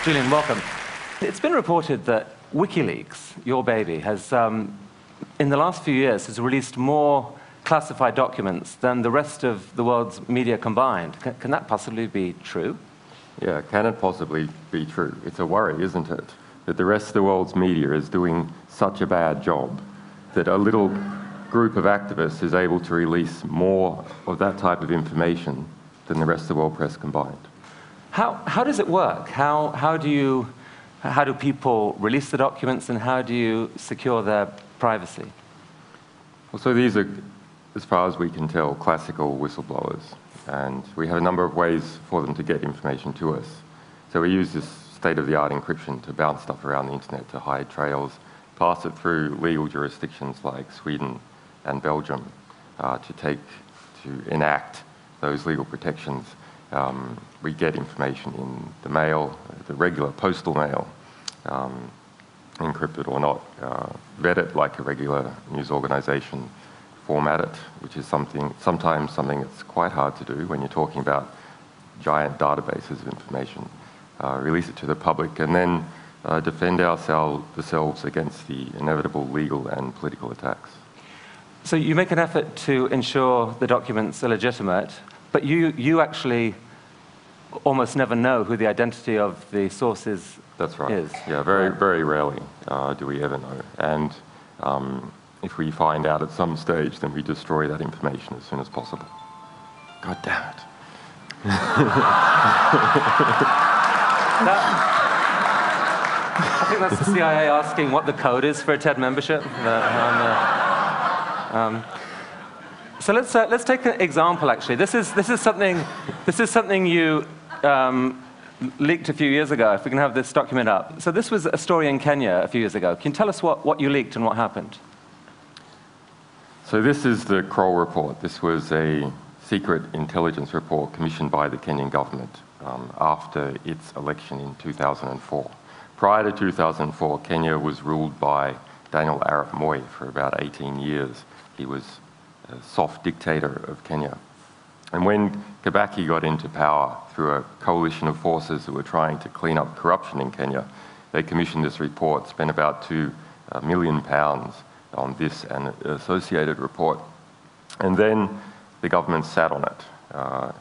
Julian, welcome. It's been reported that Wikileaks, your baby, has, in the last few years, has released more classified documents than the rest of the world's media combined. Can that possibly be true? Yeah, can it possibly be true? It's a worry, isn't it? That the rest of the world's media is doing such a bad job that a little group of activists is able to release more of that type of information than the rest of the world press combined. How does it work? How do people release the documents, and how do you secure their privacy? Well, so these are, as far as we can tell, classical whistleblowers, and we have a number of ways for them to get information to us. So we use this state-of-the-art encryption to bounce stuff around the internet to hide trails, pass it through legal jurisdictions like Sweden and Belgium to enact those legal protections. We get information in the mail, the regular postal mail, encrypted or not, vet it like a regular news organization, format it, which is sometimes something that's quite hard to do when you're talking about giant databases of information, release it to the public, and then defend ourselves against the inevitable legal and political attacks. So you make an effort to ensure the documents are legitimate, but you actually almost never know who the identity of the source is. That's right. Yeah, very rarely do we ever know. And if we find out at some stage, then we destroy that information as soon as possible. God damn it. I think that's the CIA asking what the code is for a TED membership. So let's take an example. Actually, this is something you leaked a few years ago. If we can have this document up. So this was a story in Kenya a few years ago. Can you tell us what you leaked and what happened? So this is the Kroll report. This was a secret intelligence report commissioned by the Kenyan government after its election in 2004. Prior to 2004, Kenya was ruled by Daniel Arap Moi for about 18 years. He was a soft dictator of Kenya. And when Kibaki got into power through a coalition of forces who were trying to clean up corruption in Kenya, they commissioned this report, spent about £2 million on this and an associated report. And then the government sat on it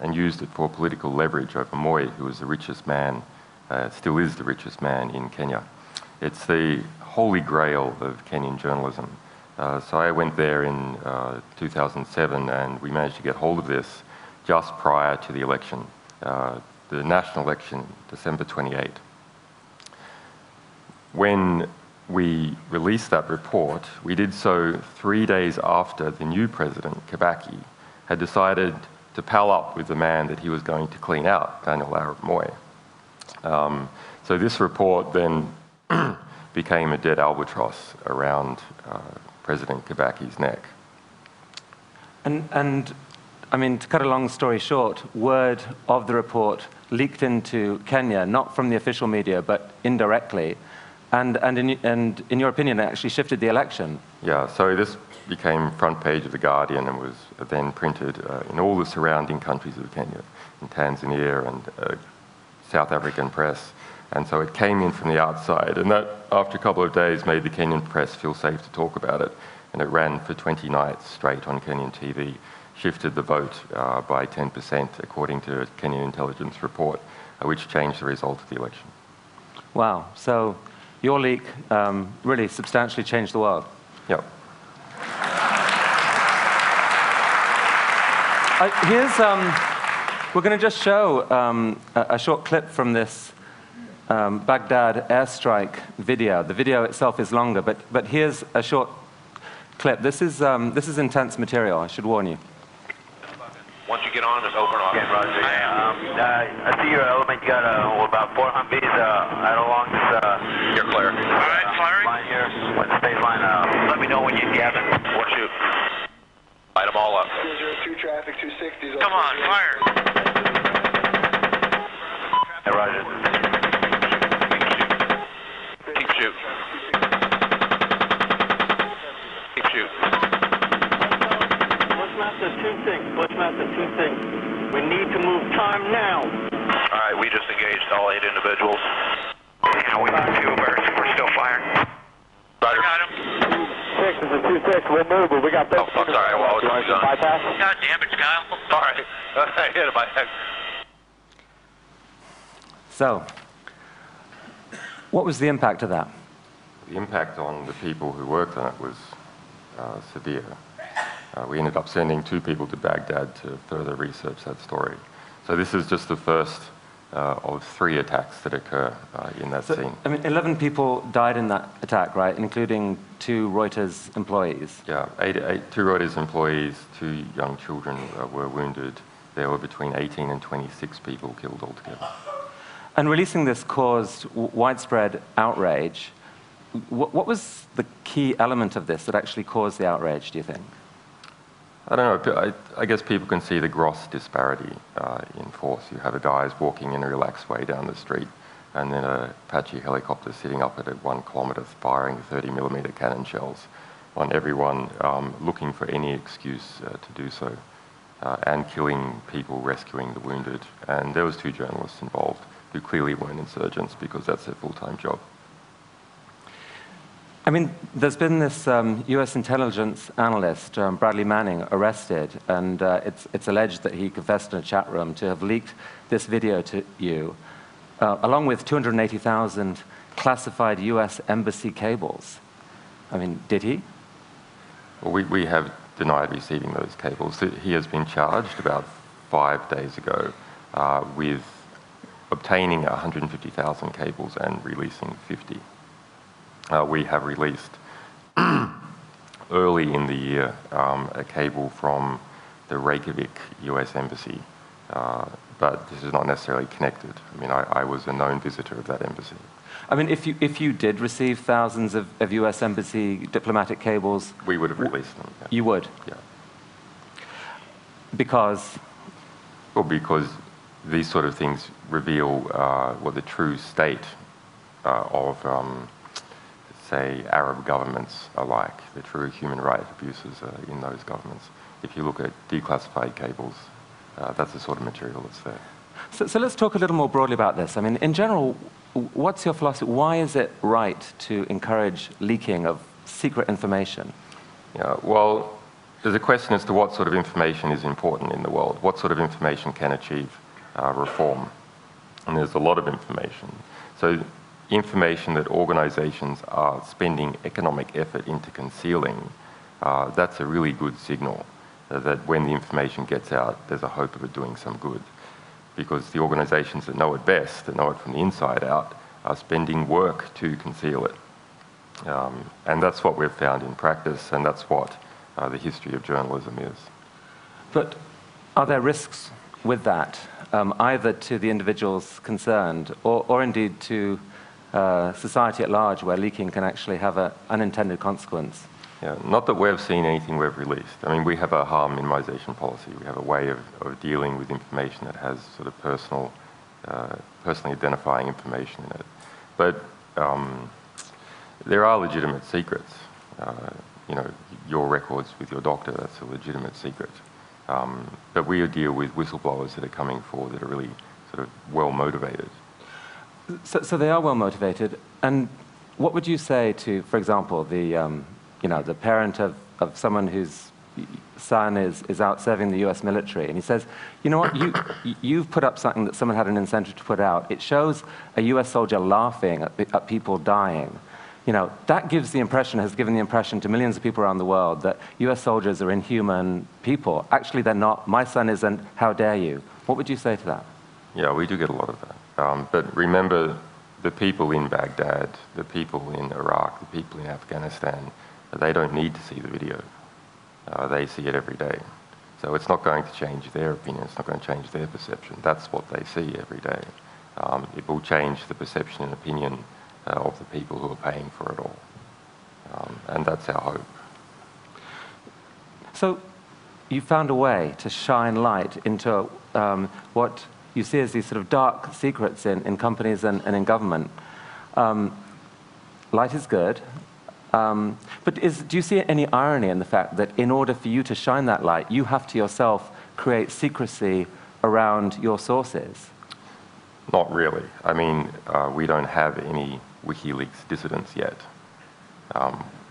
and used it for political leverage over Moi, who was the richest man, still is the richest man in Kenya. It's the holy grail of Kenyan journalism. So I went there in 2007, and we managed to get hold of this just prior to the election, the national election, December 28. When we released that report, we did so 3 days after the new president, Kibaki, had decided to pal up with the man that he was going to clean out, Daniel Arap Moi. So this report then became a dead albatross around President Kibaki's neck. And I mean, to cut a long story short, word of the report leaked into Kenya, not from the official media, but indirectly. And in your opinion, it actually shifted the election. Yeah, so this became front page of The Guardian and was then printed in all the surrounding countries of Kenya, in Tanzania and South African press. And so it came in from the outside. And that, after a couple of days, made the Kenyan press feel safe to talk about it. And it ran for 20 nights straight on Kenyan TV, shifted the vote by 10%, according to a Kenyan intelligence report, which changed the result of the election. Wow. So your leak really substantially changed the world. Yep. We're going to just show a short clip from this Baghdad airstrike video. The video itself is longer, but here's a short clip. This is intense material, I should warn you. Once you get on, just open off. Yeah, Roger. I see your element. You got about 4 Humvees right along this. You're clear. All right, firing. Line here. What's the state line? Let me know when you have it. Or shoot. Light them all up. 202 traffic, 260. Come on, fire. Hey, Roger. individuals. Yeah, we got two birds. We're still firing. Roger. Got him. 6 is a 2-6. We'll move, but we got 13. Oh, I'm sorry. Well, Do you want it's to bypass? God damn it, Kyle. All right. I hit it by head. So, what was the impact of that? The impact on the people who worked on it was severe. We ended up sending 2 people to Baghdad to further research that story. So this is just the first of 3 attacks that occur in that scene. I mean, 11 people died in that attack, right, including 2 Reuters employees. Yeah, 2 Reuters employees, 2 young children were wounded. There were between 18 and 26 people killed altogether. And releasing this caused widespread outrage. What was the key element of this that actually caused the outrage, do you think? I don't know. I guess people can see the gross disparity in force. You have guys walking in a relaxed way down the street, and then a Apache helicopter sitting up at 1 kilometre firing 30mm cannon shells on everyone, looking for any excuse to do so, and killing people, rescuing the wounded. And there was 2 journalists involved who clearly weren't insurgents because that's their full-time job. I mean, there's been this US intelligence analyst, Bradley Manning, arrested, and it's alleged that he confessed in a chat room to have leaked this video to you, along with 280,000 classified US embassy cables. I mean, did he? Well, we have denied receiving those cables. He has been charged about 5 days ago with obtaining 150,000 cables and releasing 50. We have released early in the year a cable from the Reykjavik US Embassy, but this is not necessarily connected. I mean, I was a known visitor of that embassy. I mean, if you did receive thousands of US Embassy diplomatic cables... We would have released them. Yeah. You would? Yeah. Because? Well, because these sort of things reveal what the true state of, say, Arab governments are like, the true human rights abuses in those governments. If you look at declassified cables, that's the sort of material that's there. So let's talk a little more broadly about this. I mean, in general, what's your philosophy? Why is it right to encourage leaking of secret information? Yeah, well, there's a question as to what sort of information is important in the world. What sort of information can achieve reform? And there's a lot of information. So information that organizations are spending economic effort into concealing, that's a really good signal that when the information gets out, there's a hope of it doing some good. Because the organizations that know it best, that know it from the inside out, are spending work to conceal it. And that's what we've found in practice, and that's what the history of journalism is. But are there risks with that, either to the individuals concerned or indeed to society at large, where leaking can actually have an unintended consequence? Yeah, not that we've seen anything we've released. I mean, we have a harm minimization policy. We have a way of dealing with information that has sort of personally identifying information in it. But there are legitimate secrets. You know, your records with your doctor, that's a legitimate secret. But we deal with whistleblowers that are coming forward that are really sort of well-motivated. So they are well-motivated. And what would you say to, for example, the parent of someone whose son is out serving the US military, and he says, you know what, you've put up something that someone had an incentive to put out. It shows a US soldier laughing at people dying. You know, that gives the impression, has given the impression to millions of people around the world that US soldiers are inhuman people. Actually, they're not. My son isn't. How dare you? What would you say to that? Yeah, we do get a lot of that. But remember, the people in Baghdad, the people in Iraq, the people in Afghanistan, they don't need to see the video. They see it every day. So it's not going to change their opinion. It's not going to change their perception. That's what they see every day. It will change the perception and opinion of the people who are paying for it all. And that's our hope. So you found a way to shine light into what you see as these sort of dark secrets in companies and in government. Light is good. But do you see any irony in the fact that in order for you to shine that light, you have to yourself create secrecy around your sources? Not really. I mean, we don't have any WikiLeaks dissidents yet.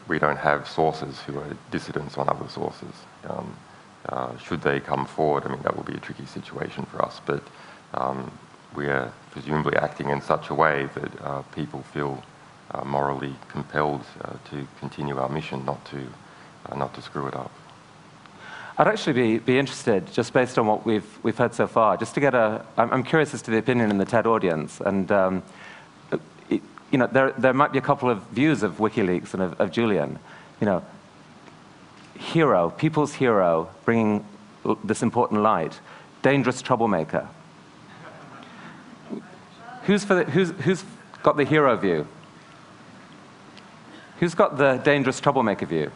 We don't have sources who are dissidents on other sources. Should they come forward, I mean, that will be a tricky situation for us, but we are presumably acting in such a way that people feel morally compelled to continue our mission, not to screw it up. I'd actually be interested, just based on what we've heard so far, just to get I'm curious as to the opinion in the TED audience, and you know, there might be a couple of views of WikiLeaks and of Julian. You know, hero, people's hero, bringing this important light, dangerous troublemaker. Who's got the hero view? Who's got the dangerous troublemaker view?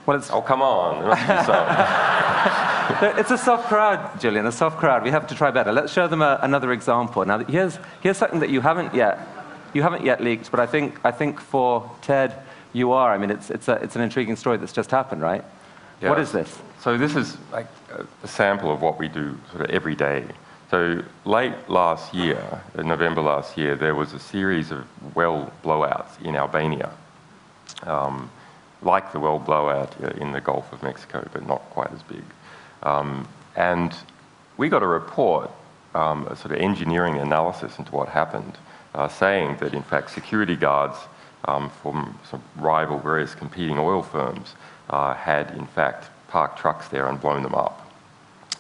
Well, it's... Oh, come on. There must be some. It's a soft crowd, Julian, a soft crowd. We have to try better. Let's show them another example. Now, here's something that you haven't yet leaked, but I think for TED, you are. I mean, it's an intriguing story that's just happened, right? Yeah. What is this? So this is like a sample of what we do sort of every day. So late last year, in November last year, there was a series of well blowouts in Albania. Like the well blowout in the Gulf of Mexico, but not quite as big. And we got a report, a sort of engineering analysis into what happened, saying that in fact security guards from some rival various competing oil firms had in fact parked trucks there and blown them up.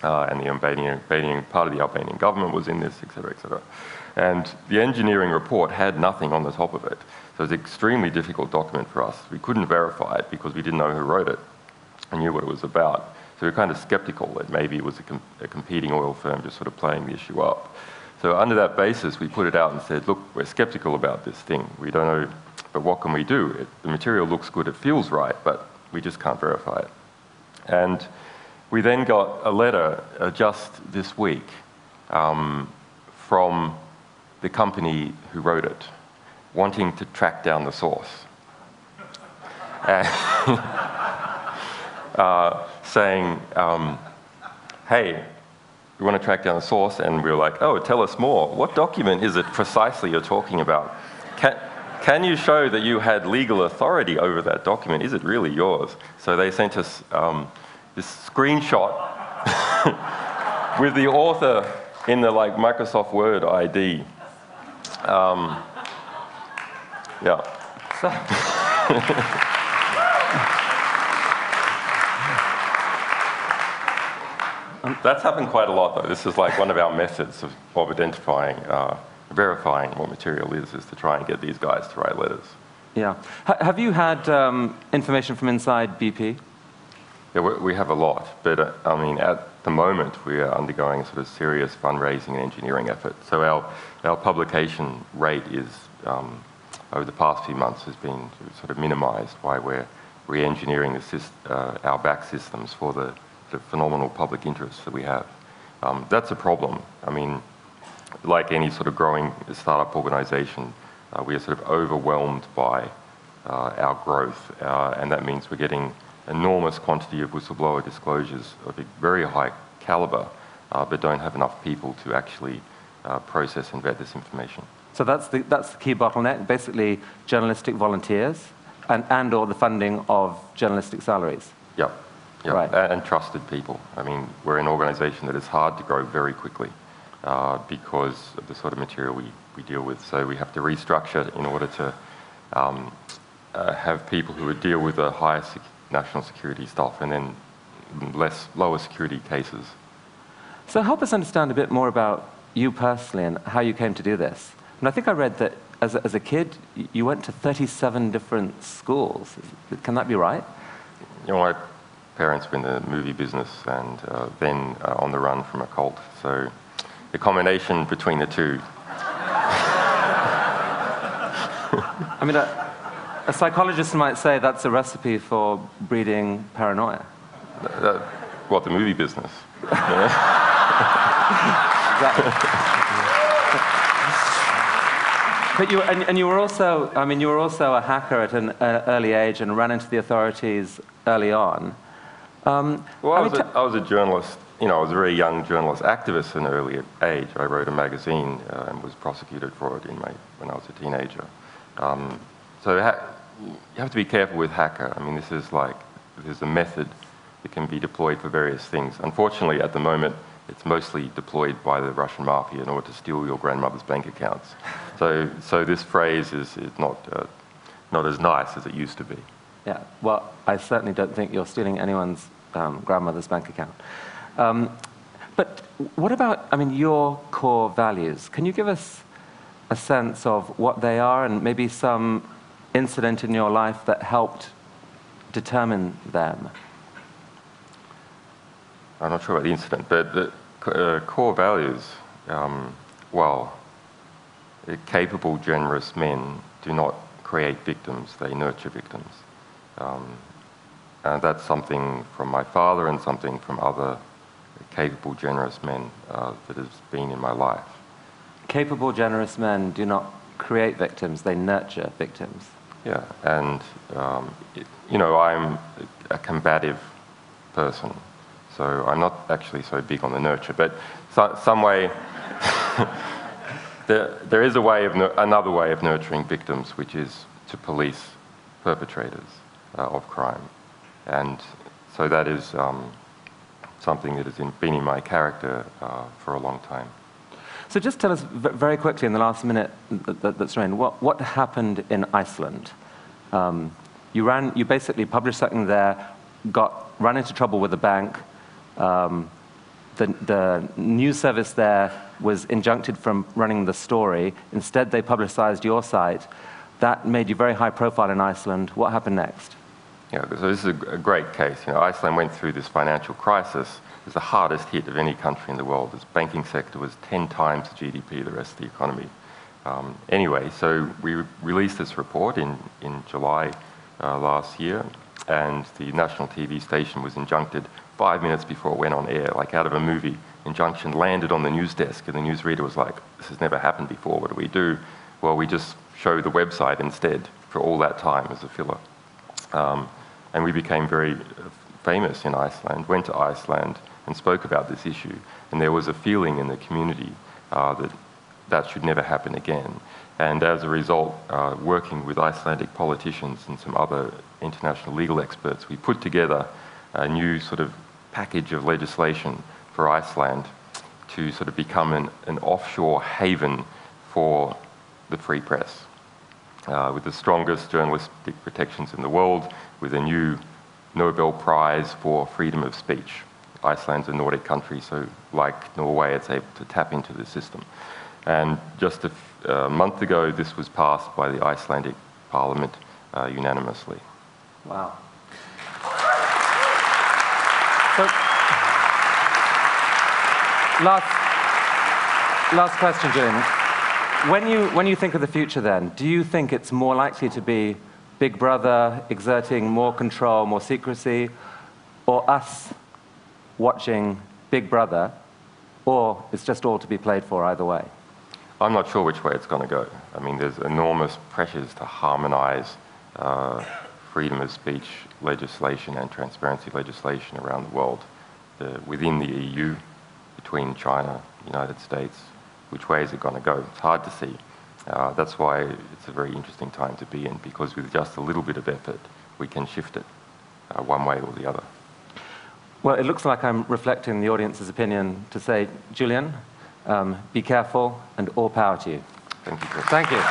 And the part of the Albanian government was in this, et cetera, et cetera. And the engineering report had nothing on the top of it. So it was an extremely difficult document for us. We couldn't verify it because we didn't know who wrote it and knew what it was about. So we were kind of skeptical that maybe it was a competing oil firm just sort of playing the issue up. So under that basis, we put it out and said, look, we're skeptical about this thing. We don't know, but what can we do? The material looks good, it feels right, but we just can't verify it. And we then got a letter just this week from the company who wrote it, wanting to track down the source. Saying, hey, we want to track down the source, and we were like, oh, tell us more. What document is it precisely you're talking about? Can you show that you had legal authority over that document? Is it really yours? So they sent us this screenshot with the author in the like Microsoft Word ID. Yeah. That's happened quite a lot, though. This is like one of our methods of identifying, verifying what material is to try and get these guys to write letters. Yeah. Have you had information from inside BP? Yeah, we have a lot, but I mean, at the moment, we are undergoing a sort of serious fundraising and engineering effort. So our publication rate is, over the past few months, has been sort of minimized while we're re-engineering our back systems for the phenomenal public interest that we have. That's a problem. I mean, like any sort of growing startup organization, we are sort of overwhelmed by our growth, and that means we're getting enormous quantity of whistleblower disclosures of a very high caliber, but don't have enough people to actually process and vet this information. So that's the key bottleneck, basically journalistic volunteers and or the funding of journalistic salaries. Yeah, yeah. Right. And trusted people. I mean, we're an organization that is hard to grow very quickly because of the sort of material we deal with. So we have to restructure in order to have people who would deal with the highest national security stuff and then lower security cases. So help us understand a bit more about you personally and how you came to do this. And I think I read that as a kid, you went to 37 different schools. Can that be right? You know, my parents were in the movie business and then on the run from a cult. So the combination between the two. I mean, a psychologist might say that's a recipe for breeding paranoia. What, the movie business? Exactly. But you were also, I mean, you were also a hacker at an early age and ran into the authorities early on. Well, I was a journalist I was a very young journalist activist at an early age. I wrote a magazine and was prosecuted for it when I was a teenager. So you have to be careful with hacker. I mean, there's a method that can be deployed for various things. Unfortunately, at the moment, it's mostly deployed by the Russian mafia in order to steal your grandmother's bank accounts. So this phrase is not as nice as it used to be. Yeah, well, I certainly don't think you're stealing anyone's grandmother's bank account. But what about, your core values? Can you give us a sense of what they are and maybe some incident in your life that helped determine them? I'm not sure about the incident, but the core values, capable, generous men do not create victims, they nurture victims. And that's something from my father and something from other capable, generous men that has been in my life. Capable, generous men do not create victims, they nurture victims. Yeah, and I'm a combative person, so I'm not actually so big on the nurture, but some way, there is another way of nurturing victims, which is to police perpetrators of crime. And so that is something that has been in my character for a long time. So just tell us very quickly in the last minute that's remaining, what happened in Iceland? You basically published something there, ran into trouble with the bank. The news service there was injuncted from running the story. Instead, they publicized your site. That made you very high profile in Iceland. What happened next? Yeah, so this is a great case. Iceland went through this financial crisis. It was the hardest hit of any country in the world. Its banking sector was 10 times the GDP of the rest of the economy. Anyway, so we released this report in July last year, and the national TV station was injuncted 5 minutes before it went on air, like out of a movie. Injunction landed on the news desk, and the newsreader was like, this has never happened before, what do we do? Well, we just show the website instead for all that time as a filler. And we became very famous in Iceland, went to Iceland and spoke about this issue. And there was a feeling in the community that should never happen again. And as a result, working with Icelandic politicians and some other international legal experts, we put together a new sort of package of legislation for Iceland to sort of become an offshore haven for the free press, with the strongest journalistic protections in the world, with a new Nobel Prize for freedom of speech. Iceland's a Nordic country, so like Norway, it's able to tap into the system. And just a month ago, this was passed by the Icelandic parliament unanimously. Wow. So, last question, Julian. When you think of the future then, do you think it's more likely to be Big Brother exerting more control, more secrecy, or us watching Big Brother, or it's just all to be played for either way? I'm not sure which way it's going to go. I mean, there's enormous pressures to harmonize freedom of speech legislation and transparency legislation around the world, within the EU, between China, the United States. Which way is it going to go? It's hard to see. That's why it's a very interesting time to be in, because with just a little bit of effort, we can shift it one way or the other. Well, it looks like I'm reflecting the audience's opinion to say, Julian, be careful and all power to you. Thank you. Thank you.